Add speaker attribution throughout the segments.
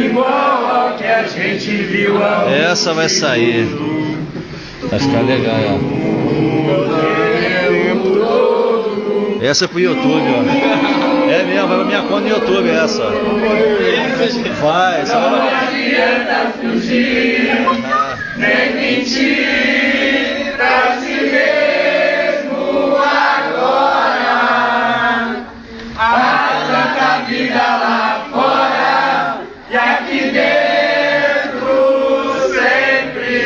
Speaker 1: igual ao que a gente viu.
Speaker 2: Essa vai sair. Vai ficar legal, ó. Essa é pro YouTube, ó. É mesmo, vai pra minha conta no YouTube essa. Vai, só
Speaker 1: não adianta fugir, nem mentir pra si mesmo agora. Há tanta vida lá fora e aqui dentro sempre,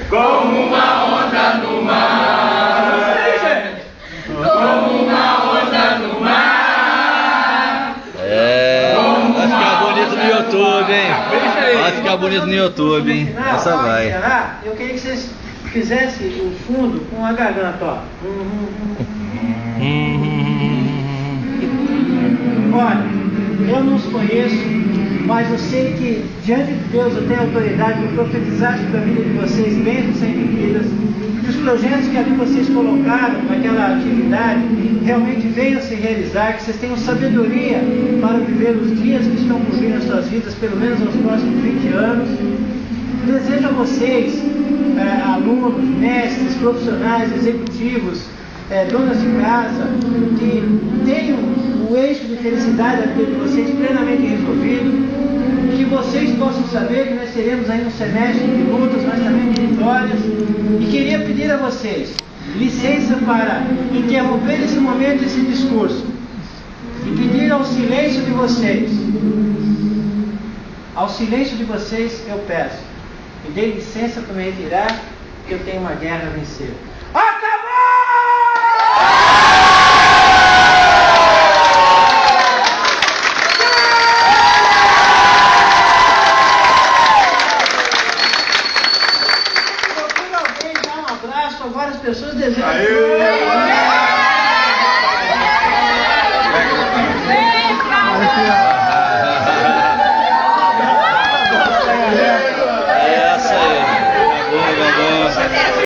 Speaker 1: como uma onda no mar, como uma onda no mar.
Speaker 2: Vai ficar bonito no YouTube, hein? Vai ficar bonito no YouTube, hein? Essa vai.
Speaker 3: Eu queria que vocês fizessem o fundo com a garganta, ó. Olha, eu não os conheço, mas eu sei que diante de Deus eu tenho autoridade para profetizar sobre a vida de vocês, bênçãos sem medidas, que os projetos que ali vocês colocaram naquela atividade realmente venham se realizar, que vocês tenham sabedoria para viver os dias que estão por vir nas suas vidas, pelo menos nos próximos 20 anos. Desejo a vocês, alunos, mestres, profissionais, executivos, donas de casa, que tenham o eixo de felicidade da vida de vocês plenamente resolvido, que vocês possam saber que nós teremos aí um semestre de lutas, mas também de vitórias, e queria pedir a vocês licença para interromper esse momento, esse discurso, e pedir ao silêncio de vocês, eu peço, me dê licença para me retirar, que eu tenho uma guerra a vencer. Acabou! Várias pessoas desejam